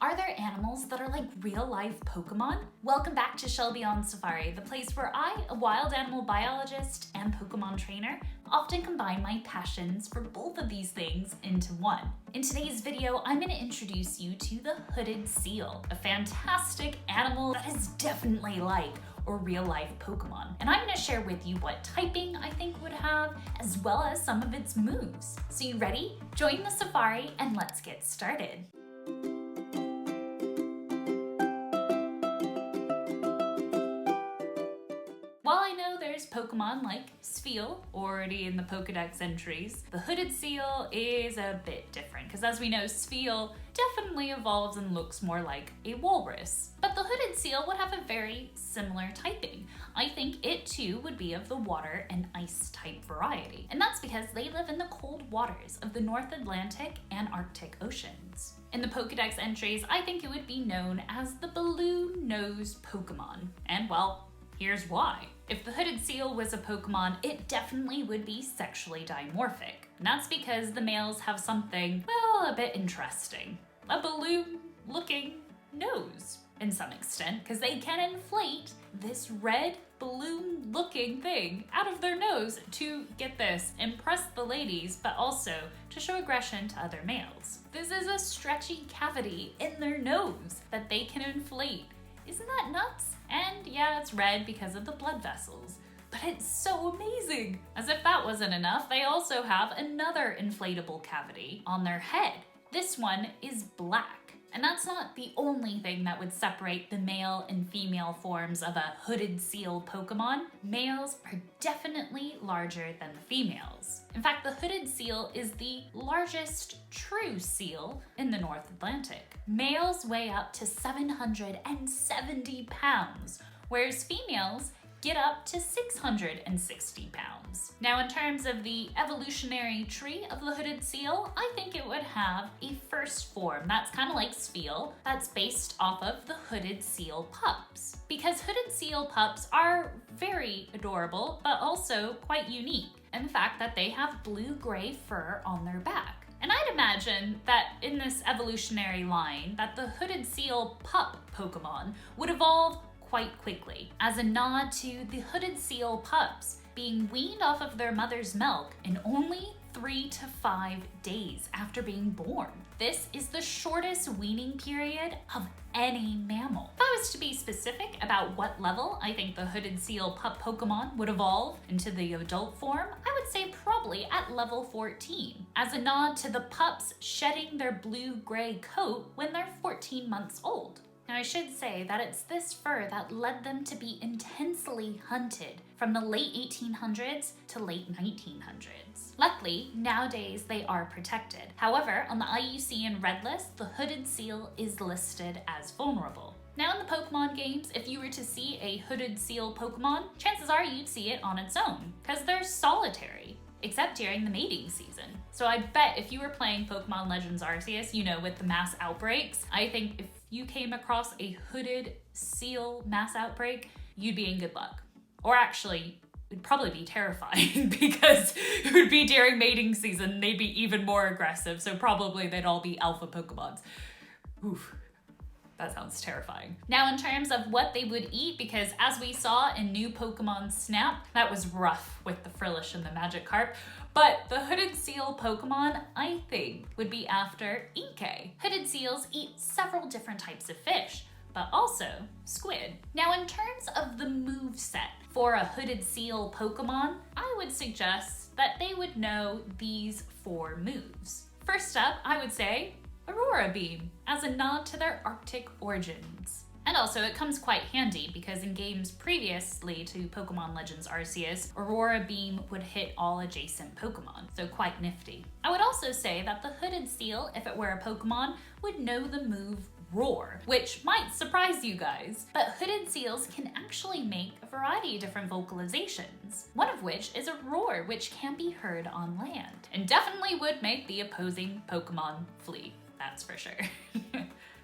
Are there animals that are like real-life Pokemon? Welcome back to Shelby on Safari, the place where I, a wild animal biologist and Pokemon trainer, often combine my passions for both of these things into one. In today's video, I'm going to introduce you to the hooded seal, a fantastic animal that is definitely like or real-life Pokemon. And I'm going to share with you what typing I think would have, as well as some of its moves. So you ready? Join the safari and let's get started. While I know there's Pokemon like Spheal already in the Pokedex entries, the hooded seal is a bit different because, as we know, Spheal definitely evolves and looks more like a walrus. But the hooded seal would have a very similar typing. I think it too would be of the water and ice type variety. And that's because they live in the cold waters of the North Atlantic and Arctic Oceans. In the Pokedex entries, I think it would be known as the balloon-nosed Pokemon. And well, here's why. If the hooded seal was a Pokemon, it definitely would be sexually dimorphic. And that's because the males have something, well, a bit interesting. A balloon-looking nose, in some extent, because they can inflate this red balloon-looking thing out of their nose to, get this, impress the ladies, but also to show aggression to other males. This is a stretchy cavity in their nose that they can inflate. Isn't that nuts? And yeah, it's red because of the blood vessels, but it's so amazing. As if that wasn't enough, they also have another inflatable cavity on their head. This one is black. And that's not the only thing that would separate the male and female forms of a hooded seal Pokemon. Males are definitely larger than the females. In fact, the hooded seal is the largest true seal in the North Atlantic. Males weigh up to 770 pounds, whereas females get up to 660 pounds. Now, in terms of the evolutionary tree of the hooded seal, I think it would have a first form that's kind of like Spheal, that's based off of the hooded seal pups. Because hooded seal pups are very adorable, but also quite unique in the fact that they have blue-gray fur on their back. And I'd imagine that in this evolutionary line, that the hooded seal pup Pokemon would evolve quite quickly, as a nod to the hooded seal pups being weaned off of their mother's milk in only 3 to 5 days after being born. This is the shortest weaning period of any mammal. If I was to be specific about what level I think the hooded seal pup Pokemon would evolve into the adult form, I would say probably at level 14, as a nod to the pups shedding their blue-gray coat when they're 14 months old. Now, I should say that it's this fur that led them to be intensely hunted from the late 1800s to late 1900s. Luckily, nowadays they are protected. However, on the IUCN Red List, the hooded seal is listed as vulnerable. Now, in the Pokemon games, if you were to see a hooded seal Pokemon, chances are you'd see it on its own, because they're solitary, except during the mating season. So I bet if you were playing Pokemon Legends Arceus, you know, with the mass outbreaks, I think if you came across a hooded seal mass outbreak, you'd be in good luck. Or actually, it'd probably be terrifying because it would be during mating season, they'd be even more aggressive, so probably they'd all be alpha Pokemons. Oof. That sounds terrifying. Now, in terms of what they would eat, because as we saw in new Pokemon Snap, that was rough with the Frillish and the Magikarp, but the hooded seal Pokemon, I think, would be after Inkay. Hooded seals eat several different types of fish, but also squid. Now, in terms of the moveset for a hooded seal Pokemon, I would suggest that they would know these 4 moves. First up, I would say Aurora Beam, as a nod to their Arctic origins. And also, it comes quite handy because in games previously to Pokemon Legends Arceus, Aurora Beam would hit all adjacent Pokemon, so quite nifty. I would also say that the hooded seal, if it were a Pokemon, would know the move Roar, which might surprise you guys, but hooded seals can actually make a variety of different vocalizations, one of which is a roar which can be heard on land, and definitely would make the opposing Pokemon flee. That's for sure.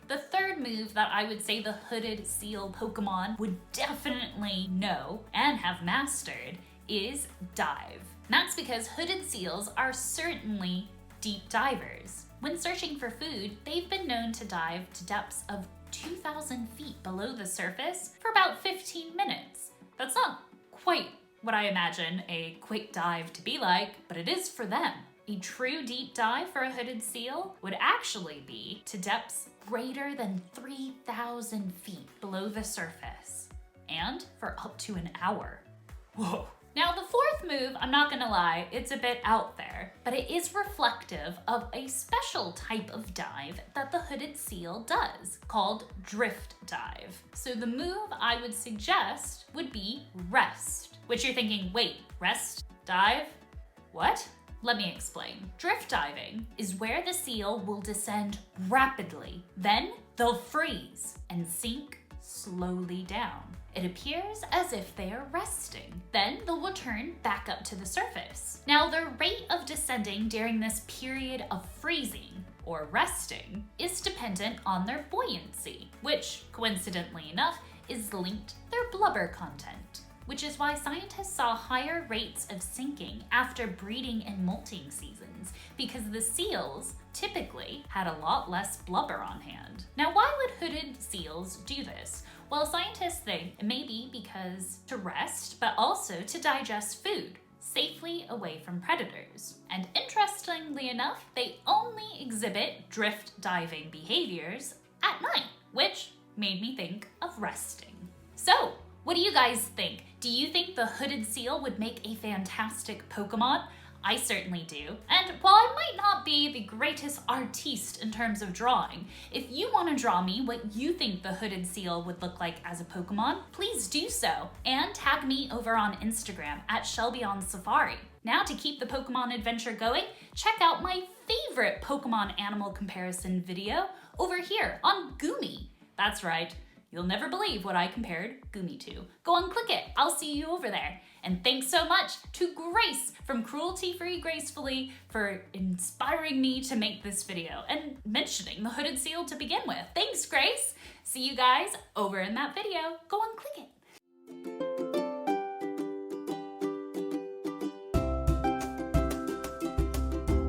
The third move that I would say the hooded seal Pokemon would definitely know and have mastered is Dive. And that's because hooded seals are certainly deep divers, When searching for food, they've been known to dive to depths of 2,000 feet below the surface for about 15 minutes. That's not quite what I imagine a quick dive to be like, but it is for them. A true deep dive for a hooded seal would actually be to depths greater than 3,000 feet below the surface, and for up to an hour. Whoa. Now the fourth move, I'm not gonna lie, it's a bit out there, but it is reflective of a special type of dive that the hooded seal does, called drift dive. So the move I would suggest would be rest, which you're thinking, wait, rest, dive, what? Let me explain. Drift diving is where the seal will descend rapidly, then they'll freeze and sink slowly down. It appears as if they are resting. Then they'll return back up to the surface. Now, their rate of descending during this period of freezing or resting is dependent on their buoyancy, which, coincidentally enough, is linked to their blubber content, which is why scientists saw higher rates of sinking after breeding and molting seasons, because the seals typically had a lot less blubber on hand. Now, why would hooded seals do this? Well, scientists think it may be because to rest, but also to digest food safely away from predators. And interestingly enough, they only exhibit drift diving behaviors at night, which made me think of resting. So, what do you guys think? Do you think the hooded seal would make a fantastic Pokemon? I certainly do. And while I might not be the greatest artiste in terms of drawing, if you want to draw me what you think the hooded seal would look like as a Pokemon, please do so. And tag me over on Instagram at Shelby on Safari. Now, to keep the Pokemon adventure going, check out my favorite Pokemon animal comparison video over here on Goomy. That's right. You'll never believe what I compared Goomy to. Go on, click it. I'll see you over there. And thanks so much to Grace from Cruelty Free Gracefully for inspiring me to make this video and mentioning the hooded seal to begin with. Thanks, Grace. See you guys over in that video. Go on, click it.